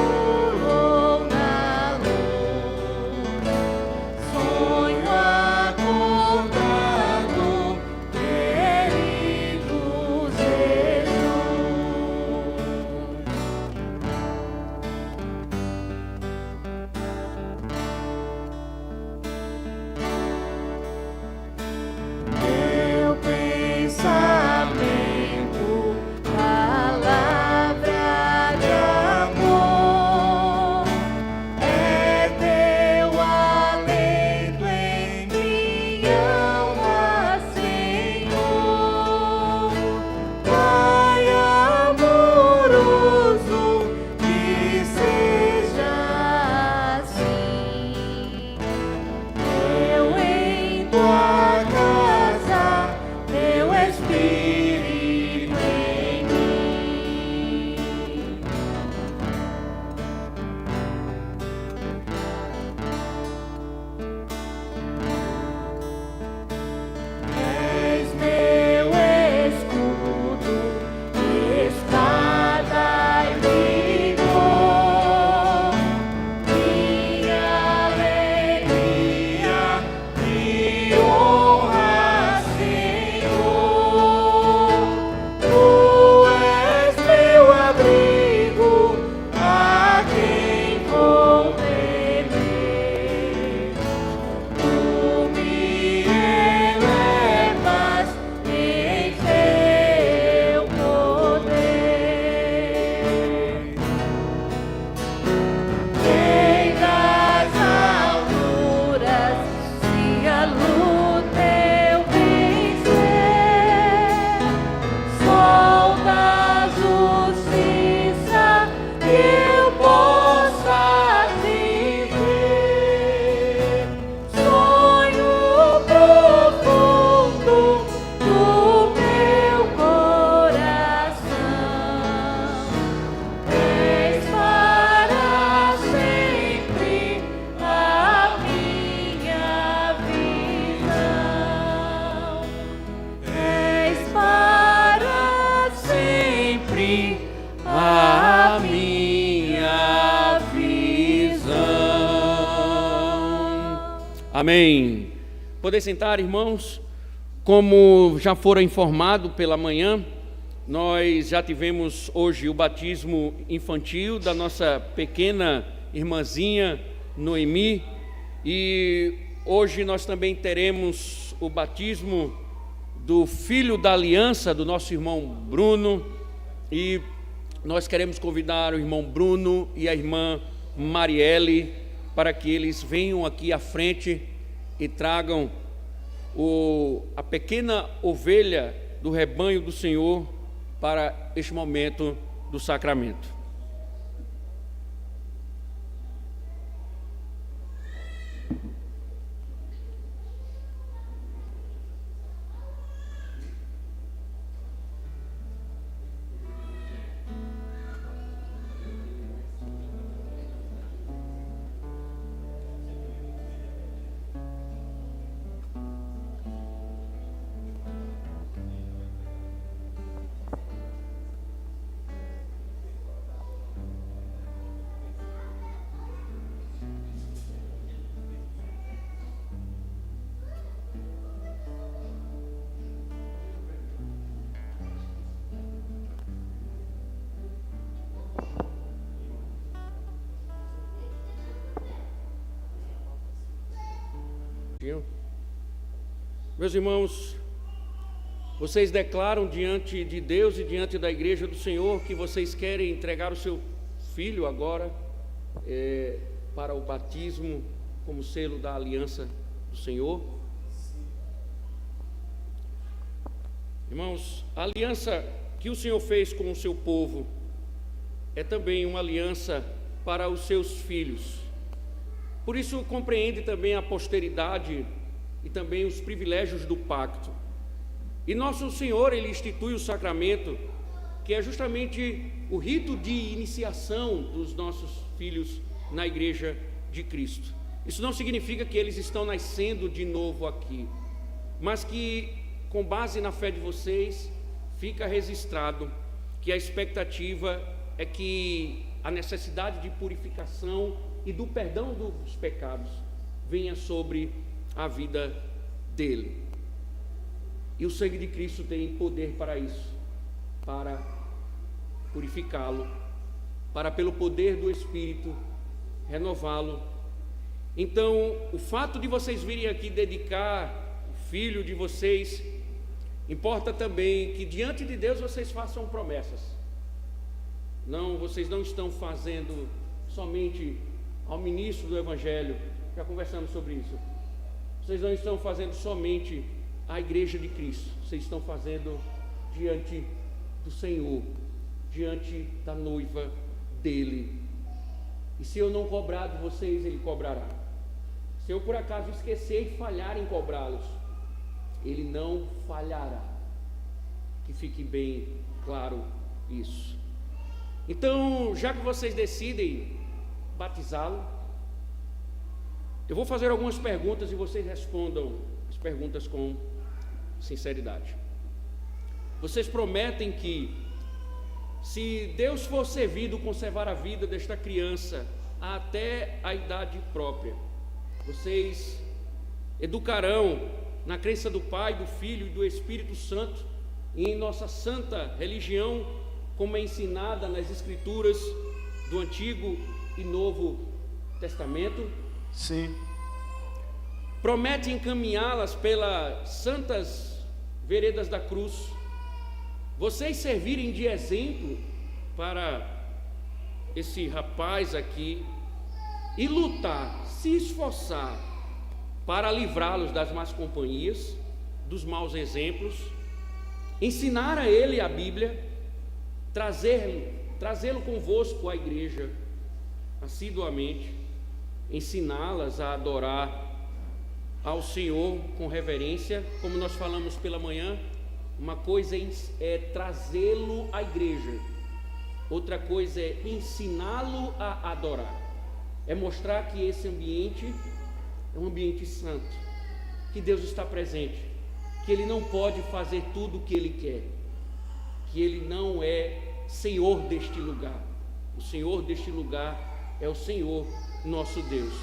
Speaker 1: Amém. Poder sentar, irmãos. Como já fora informado pela manhã, nós já tivemos hoje o batismo infantil da nossa pequena irmãzinha Noemi, e hoje nós também teremos o batismo do filho da aliança do nosso irmão Bruno, e nós queremos convidar o irmão Bruno e a irmã Marielle para que eles venham aqui à frente e tragam a pequena ovelha do rebanho do Senhor para este momento do sacramento. Meus irmãos, vocês declaram diante de Deus e diante da igreja do Senhor que vocês querem entregar o seu filho agora para o batismo como selo da aliança do Senhor? Irmãos, a aliança que o Senhor fez com o seu povo é também uma aliança para os seus filhos. Por isso compreende também a posteridade e também os privilégios do pacto. E nosso Senhor, Ele institui o sacramento, que é justamente o rito de iniciação dos nossos filhos na igreja de Cristo. Isso não significa que eles estão nascendo de novo aqui, mas que, com base na fé de vocês, fica registrado que a expectativa é que a necessidade de purificação e do perdão dos pecados venha sobre a vida dele. E o sangue de Cristo tem poder para isso, para purificá-lo, para pelo poder do Espírito renová-lo. Então, o fato de vocês virem aqui dedicar o filho de vocês, importa também que diante de Deus vocês façam promessas. Vocês não estão fazendo somente ao ministro do Evangelho, já conversamos sobre isso. Vocês não estão fazendo somente à igreja de Cristo, vocês estão fazendo diante do Senhor, diante da noiva dele. E se eu não cobrar de vocês, ele cobrará. Se eu por acaso esquecer e falhar em cobrá-los, ele não falhará. Que fique bem claro isso. Então, já que vocês decidem batizá-lo, eu vou fazer algumas perguntas e vocês respondam as perguntas com sinceridade. Vocês prometem que, se Deus for servido conservar a vida desta criança até a idade própria, vocês educarão na crença do Pai, do Filho e do Espírito Santo, e em nossa santa religião, como é ensinada nas Escrituras do Antigo e Novo Testamento?
Speaker 3: Sim.
Speaker 1: Promete encaminhá-las pelas santas veredas da cruz, vocês servirem de exemplo para esse rapaz aqui e lutar, se esforçar para livrá-los das más companhias, dos maus exemplos, ensinar a ele a Bíblia, trazê-lo convosco à igreja assiduamente, ensiná-las a adorar ao Senhor com reverência, como nós falamos pela manhã. Uma coisa é trazê-lo à igreja, outra coisa é ensiná-lo a adorar, é mostrar que esse ambiente é um ambiente santo, que Deus está presente, que Ele não pode fazer tudo o que Ele quer, que Ele não é Senhor deste lugar. O Senhor deste lugar é o Senhor nosso Deus.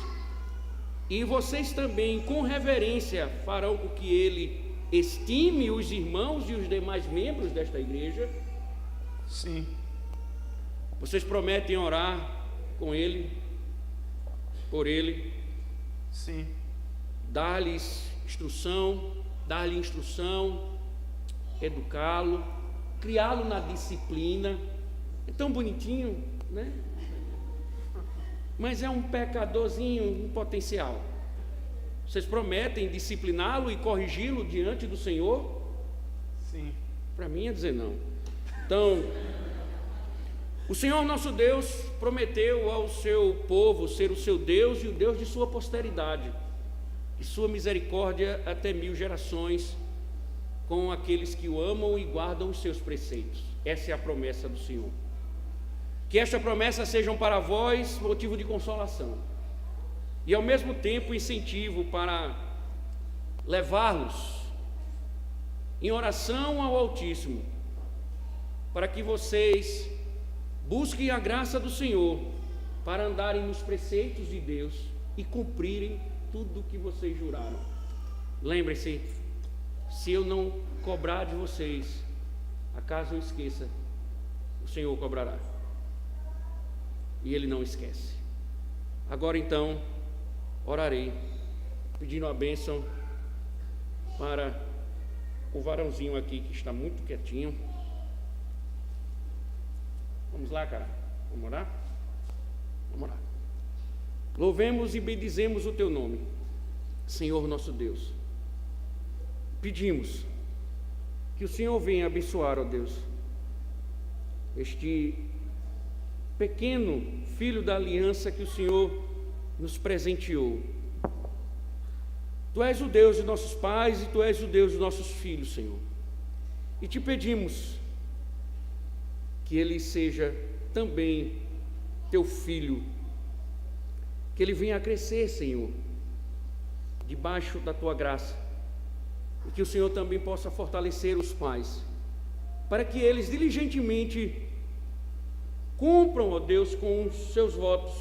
Speaker 1: E vocês também, com reverência, farão com que ele estime os irmãos e os demais membros desta igreja.
Speaker 3: Sim.
Speaker 1: Vocês prometem orar com ele, por ele,
Speaker 3: Sim.
Speaker 1: dar-lhes instrução, educá-lo, criá-lo na disciplina. É tão bonitinho, né? Mas é um pecadorzinho em potencial. Vocês prometem discipliná-lo e corrigi-lo diante do Senhor?
Speaker 3: Sim.
Speaker 1: Para mim é dizer não. Então, o Senhor nosso Deus prometeu ao seu povo ser o seu Deus e o Deus de sua posteridade, e sua misericórdia até 1000 gerações com aqueles que o amam e guardam os seus preceitos. Essa é a promessa do Senhor. Que esta promessa sejam para vós motivo de consolação e ao mesmo tempo incentivo para levá-los em oração ao Altíssimo, para que vocês busquem a graça do Senhor para andarem nos preceitos de Deus e cumprirem tudo o que vocês juraram. Lembrem-se, se eu não cobrar de vocês, acaso eu esqueça, o Senhor cobrará. E Ele não esquece. Agora então, orarei, pedindo a bênção para o varãozinho aqui que está muito quietinho. Vamos lá, cara? Vamos orar? Vamos orar. Louvemos e bendizemos o Teu nome, Senhor nosso Deus. Pedimos que o Senhor venha abençoar, ó Deus, este pequeno filho da aliança que o Senhor nos presenteou. Tu és o Deus de nossos pais e Tu és o Deus de nossos filhos, Senhor. E te pedimos que ele seja também Teu filho, que ele venha a crescer, Senhor, debaixo da Tua graça, e que o Senhor também possa fortalecer os pais, para que eles diligentemente cumpram, ó Deus, com os seus votos,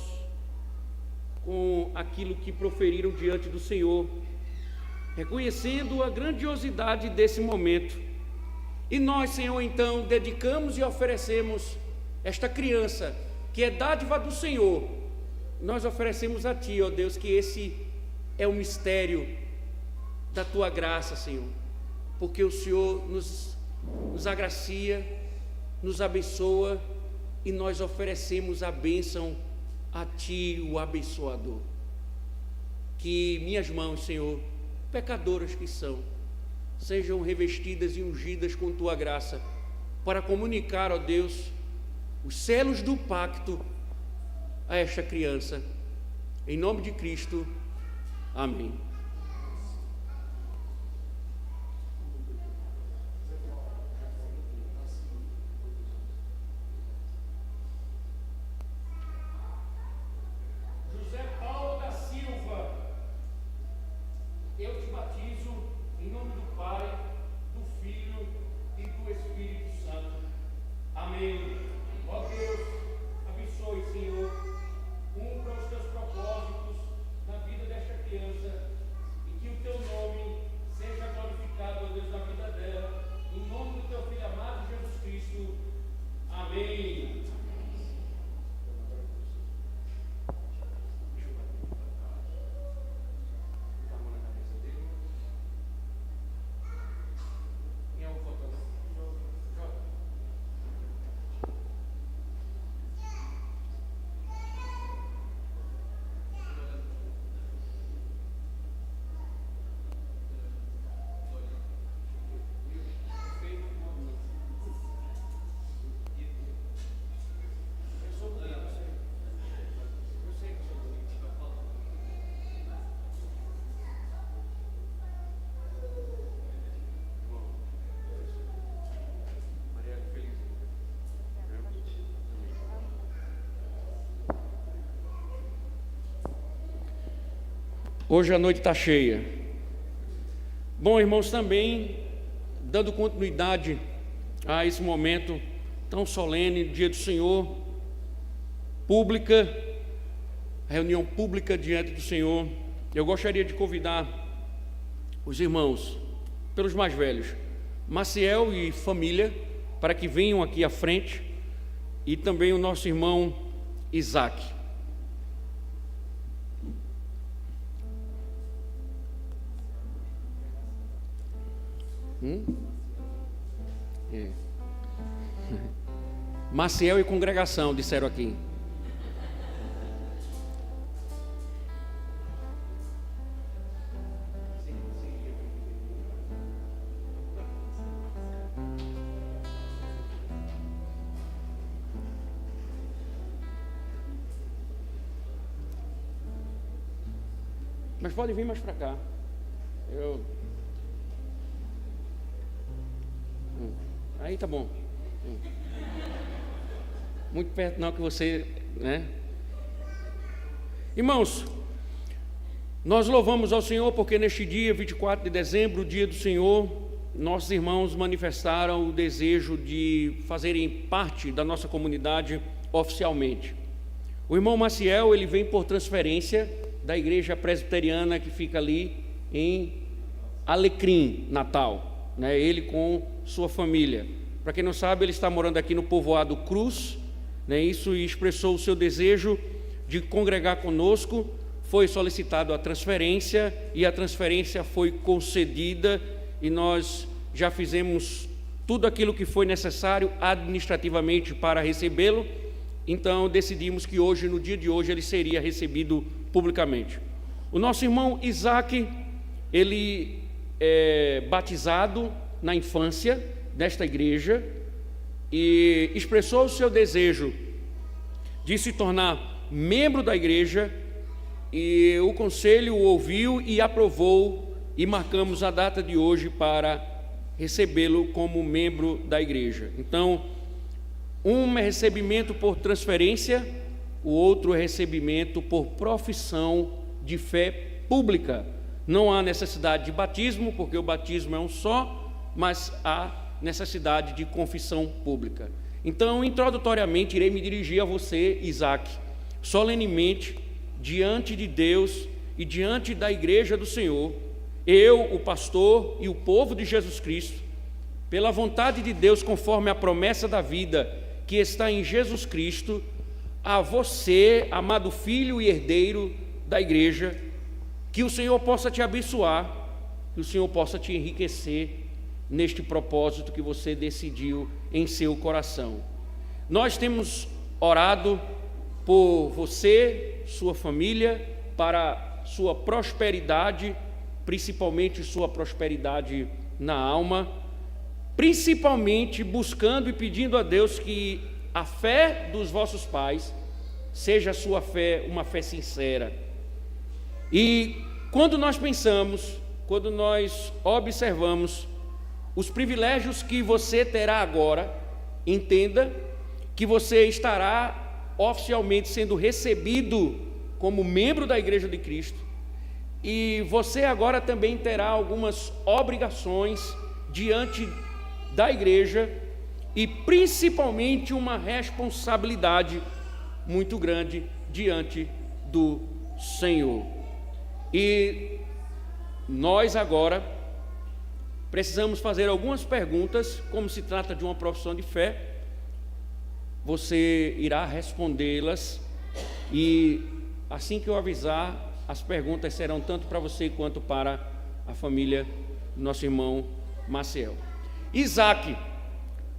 Speaker 1: com aquilo que proferiram diante do Senhor, reconhecendo a grandiosidade desse momento. E nós, Senhor, então dedicamos e oferecemos esta criança, que é dádiva do Senhor, nós oferecemos a Ti, ó Deus, que esse é o mistério da Tua graça, Senhor, porque o Senhor nos agracia, nos abençoa, e nós oferecemos a bênção a Ti, o abençoador. Que minhas mãos, Senhor, pecadoras que são, sejam revestidas e ungidas com Tua graça, para comunicar, ó Deus, os selos do pacto a esta criança. Em nome de Cristo, amém. Hoje a noite está cheia. Bom, irmãos, também dando continuidade a esse momento tão solene, dia do Senhor, pública, reunião pública diante do Senhor, eu gostaria de convidar os irmãos, pelos mais velhos, Maciel e família, para que venham aqui à frente, e também o nosso irmão Isaac. Maciel e congregação, disseram aqui. Mas pode vir mais para cá. Aí tá bom. Muito perto não que você, né? Irmãos, nós louvamos ao Senhor porque neste dia, 24 de dezembro, o dia do Senhor, nossos irmãos manifestaram o desejo de fazerem parte da nossa comunidade oficialmente. O irmão Maciel, ele vem por transferência da igreja presbiteriana que fica ali em Alecrim, Natal, né? Ele com sua família. Para quem não sabe, ele está morando aqui no povoado Cruz, né? Isso, e expressou o seu desejo de congregar conosco. Foi solicitado a transferência e a transferência foi concedida, e nós já fizemos tudo aquilo que foi necessário administrativamente para recebê-lo. Então decidimos que hoje, no dia de hoje, ele seria recebido publicamente. O nosso irmão Isaac, ele é batizado na infância desta igreja e expressou o seu desejo de se tornar membro da igreja, e o conselho o ouviu e aprovou, e marcamos a data de hoje para recebê-lo como membro da igreja. Então, um é recebimento por transferência, o outro é recebimento por profissão de fé pública. Não há necessidade de batismo, porque o batismo é um só, mas há necessidade de confissão pública. Então, introdutoriamente, irei me dirigir a você, Isaac, solenemente, diante de Deus e diante da igreja do Senhor, eu, o pastor e o povo de Jesus Cristo, pela vontade de Deus, conforme a promessa da vida que está em Jesus Cristo, a você, amado filho e herdeiro da igreja, que o Senhor possa te abençoar, que o Senhor possa te enriquecer neste propósito que você decidiu em seu coração. Nós temos orado por você, sua família, para sua prosperidade, principalmente sua prosperidade na alma, principalmente buscando e pedindo a Deus que a fé dos vossos pais seja a sua fé, uma fé sincera. E quando nós pensamos, quando nós observamos os privilégios que você terá agora, entenda que você estará oficialmente sendo recebido como membro da Igreja de Cristo, e você agora também terá algumas obrigações diante da igreja, e principalmente uma responsabilidade muito grande diante do Senhor. E nós agora precisamos fazer algumas perguntas. Como se trata de uma profissão de fé, você irá respondê-las, e assim que eu avisar, as perguntas serão tanto para você quanto para a família do nosso irmão Maciel. Isaac,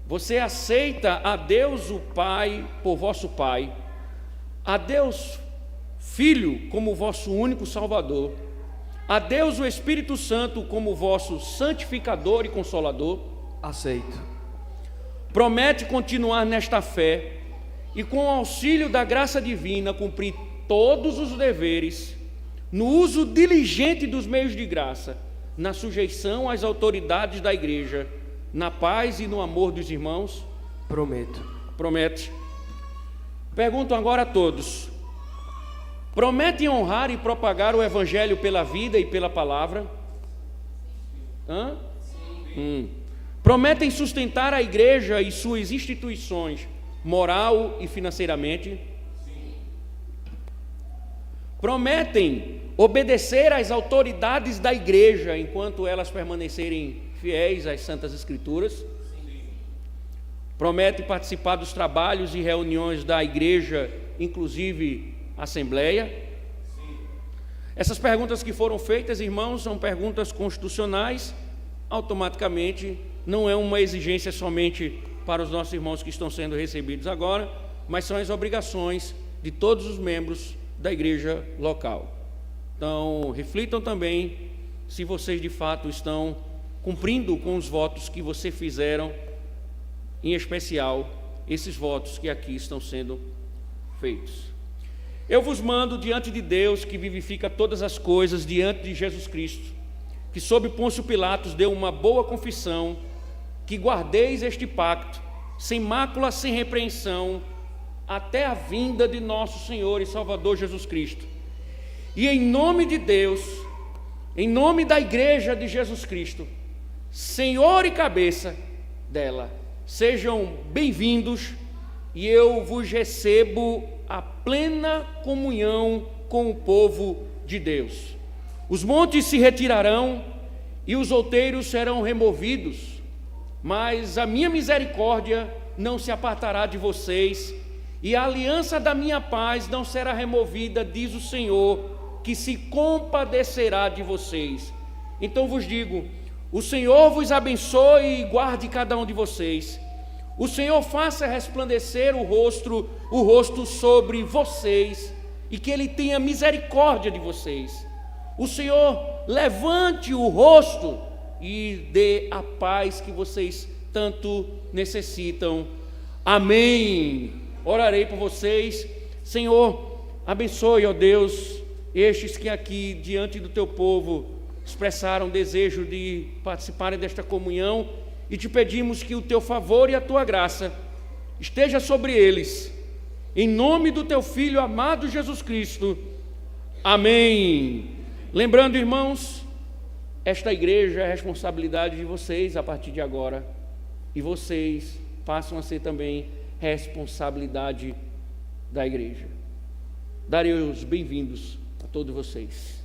Speaker 1: você aceita a Deus o Pai por vosso Pai, a Deus Filho como vosso único Salvador, a Deus o Espírito Santo como vosso santificador e consolador?
Speaker 4: Aceito.
Speaker 1: Promete continuar nesta fé e, com o auxílio da graça divina, cumprir todos os deveres, no uso diligente dos meios de graça, na sujeição às autoridades da igreja, na paz e no amor dos irmãos?
Speaker 4: Prometo.
Speaker 1: Promete. Pergunto agora a todos: prometem honrar e propagar o Evangelho pela vida e pela palavra? Prometem sustentar a igreja e suas instituições moral e financeiramente? Sim. Prometem obedecer às autoridades da igreja enquanto elas permanecerem fiéis às Santas Escrituras. Promete participar dos trabalhos e reuniões da igreja, inclusive assembleia. Essas perguntas que foram feitas, irmãos, são perguntas constitucionais. Automaticamente não é uma exigência somente para os nossos irmãos que estão sendo recebidos agora, mas são as obrigações de todos os membros da igreja local. Então, reflitam também se vocês de fato estão cumprindo com os votos que vocês fizeram, em especial esses votos que aqui estão sendo feitos. Eu vos mando diante de Deus, que vivifica todas as coisas, diante de Jesus Cristo, que sob Pôncio Pilatos deu uma boa confissão, que guardeis este pacto, sem mácula, sem repreensão, até a vinda de nosso Senhor e Salvador Jesus Cristo. E em nome de Deus, em nome da igreja de Jesus Cristo, Senhor e cabeça dela, sejam bem-vindos, e eu vos recebo a plena comunhão com o povo de Deus. Os montes se retirarão e os outeiros serão removidos, mas a minha misericórdia não se apartará de vocês, e a aliança da minha paz não será removida, diz o Senhor, que se compadecerá de vocês. Então vos digo, o Senhor vos abençoe e guarde cada um de vocês. O Senhor faça resplandecer o rosto sobre vocês, e que Ele tenha misericórdia de vocês. O Senhor levante o rosto e dê a paz que vocês tanto necessitam. Amém. Orarei por vocês. Senhor, abençoe, ó Deus, estes que aqui diante do teu povo expressaram desejo de participarem desta comunhão, e te pedimos que o teu favor e a tua graça esteja sobre eles, em nome do teu Filho amado Jesus Cristo. Amém. Lembrando, irmãos, esta igreja é responsabilidade de vocês a partir de agora, e vocês passam a ser também responsabilidade da igreja. Darei os bem-vindos a todos vocês.